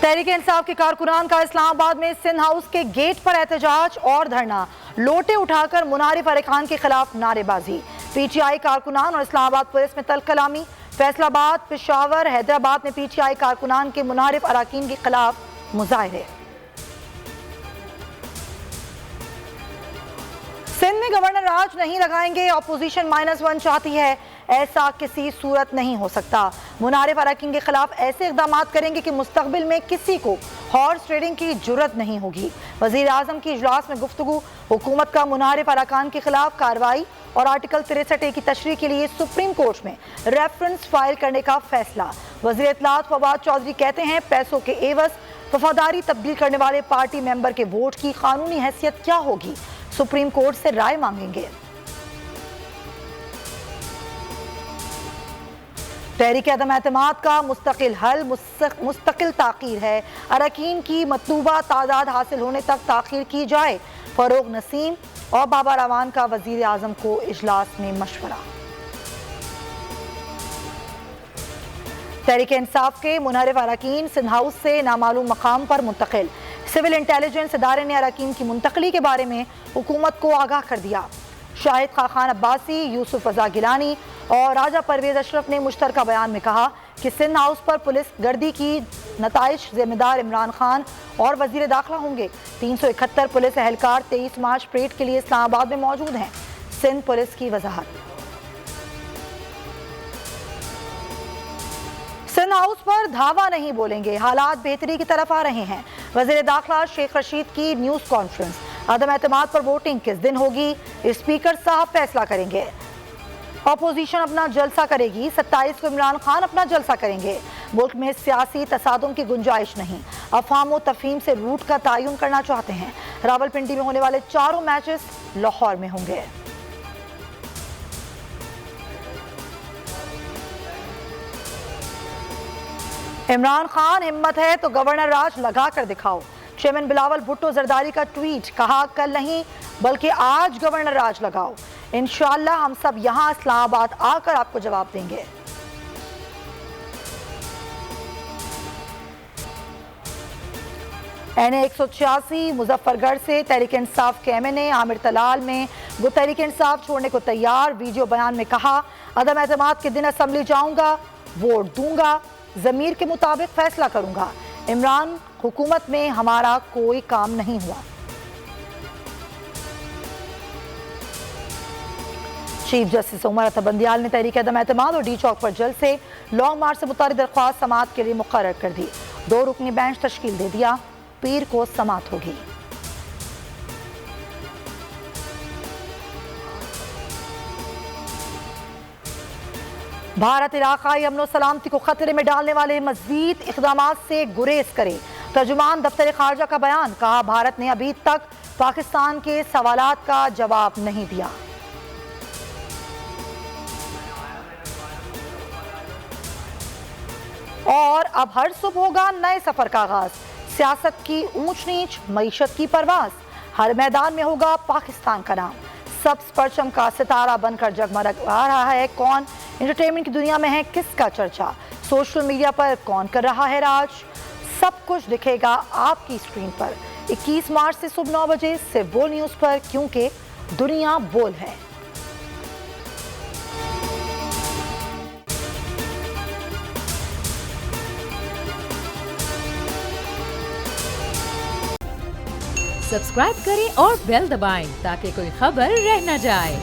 तहरीक इंसाफ के कारकुनान का इस्लामाबाद में सिंध हाउस के गेट पर एहतजाज और धरना, लोटे उठाकर मुनारिफ अरकान के खिलाफ नारेबाजी। पीटीआई कारकुनान और इस्लामाबाद पुलिस में तलकलामी। फैसलाबाद, पेशावर, हैदराबाद में पीटीआई कारकुनान के मुनारिफ अरकान के खिलाफ मुजाहरे। सिंध में गवर्नर राज नहीं लगाएंगे, अपोजिशन -1 चाहती है, ऐसा किसी सूरत नहीं हो सकता। मुनारिफ अरकान के खिलाफ ऐसे इकदाम करेंगे कि मुस्तकबिल में किसी को हॉर्स ट्रेडिंग की जुर्रत नहीं होगी। वजीर आजम की इजलास में गुफ्तगू। हुकूमत का मुनारिफ अरकान के खिलाफ कार्रवाई और आर्टिकल 63A की तशरीह के लिए सुप्रीम कोर्ट में रेफरेंस फाइल करने का फैसला। वजीर इत्तलात फवाद चौधरी कहते हैं, पैसों के एवज वफादारी तब्दील करने वाले पार्टी मेंबर के वोट की कानूनी हैसियत क्या होगी, सुप्रीम कोर्ट से राय मांगेंगे। तहरीक अदम एतमाद का मुस्तकिल हल मुस्तकिल ताख़ीर है। अरकान की मतलूबा तादाद हासिल होने तक ताख़ीर की जाए। फरोग नसीम और बाबा रवान का वजीर आजम को इजलास में मशवरा। तहरीक इंसाफ के मुनारिफ अरकान सिंध हाउस से नामालूम मकाम पर मुंतकिल। सिविल इंटेलिजेंस इदारे ने अरकान की मुंतकली के बारे में हुकूमत को आगाह कर दिया। शाहिद खान अब्बासी, यूसुफ रजा गिलानी और राजा परवेज अशरफ ने मुश्तरका बयान में कहा कि सिंध हाउस पर पुलिस गर्दी की नताइज जिम्मेदार इमरान खान और वजीर दाखिला होंगे। 371 पुलिस एहलकार 23 मार्च परेड के लिए इस्लामाबाद में मौजूद हैं। सिंध पुलिस की वजाहत। सिंध हाउस पर धावा नहीं बोलेंगे, हालात बेहतरी की तरफ आ रहे हैं। वजीर दाखिला शेख रशीद की न्यूज कॉन्फ्रेंस। अदम एतमाद पर वोटिंग किस दिन होगी, स्पीकर साहब फैसला करेंगे। अपोजिशन अपना जलसा करेगी, 27 को इमरान खान अपना जलसा करेंगे। मुल्क में सियासी तसादुम की गुंजाइश नहीं, अफाम व तफहीम से रूट का तयन करना चाहते हैं। रावलपिंडी में होने वाले चारों मैचेस लाहौर में होंगे। इमरान खान, हिम्मत है तो गवर्नर राज लगा कर दिखाओ। चेयरमैन बिलावल भुट्टो जरदारी का ट्वीट, कहा कल नहीं बल्कि आज गवर्नर राज लगाओ। इंशाअल्लाह हम सब यहां इस्लामाबाद आकर आपको जवाब देंगे। NA 186 मुजफ्फरगढ़ से तहरीक इंसाफ के MNA आमिर तलाल में वो तहरीक इंसाफ छोड़ने को तैयार। वीडियो बयान में कहा, अदम एतमाद के दिन असम्बली जाऊंगा, वोट दूंगा, जमीर के मुताबिक फैसला करूंगा। इमरान हुकूमत में हमारा कोई काम नहीं हुआ। चीफ जस्टिस उमर अता बंदियाल ने तहरीक अदम एतमाद और डी चौक पर जल्द से लॉन्ग मार्च से मुतारिक दरख्वास्त समाअत के लिए मुकर्रर कर दी। 2 रुकनी बेंच तश्कील दे दिया, पीर को समाअत होगी। भारत इलाकाई अमन और सलामती को खतरे में डालने वाले मजीद इक़दाम से गुरेज करे। तर्जुमान दफ्तर खारजा का बयान, कहा भारत ने अभी तक पाकिस्तान के सवालात का जवाब नहीं दिया। और अब हर सुबह होगा नए सफर का आगाज। सियासत की ऊंच नीच, मईशत की परवाज, हर मैदान में होगा पाकिस्तान का नाम। सब्ज परचम का सितारा बनकर जगमगा रहा है कौन, एंटरटेनमेंट की दुनिया में है किसका चर्चा, सोशल मीडिया पर कौन कर रहा है राज, सब कुछ दिखेगा आपकी स्क्रीन पर। 21 मार्च से सुबह 9 बजे सिर्फ बोल न्यूज पर, क्योंकि दुनिया बोल है। सब्सक्राइब करें और बेल दबाएं ताकि कोई खबर रह न जाए।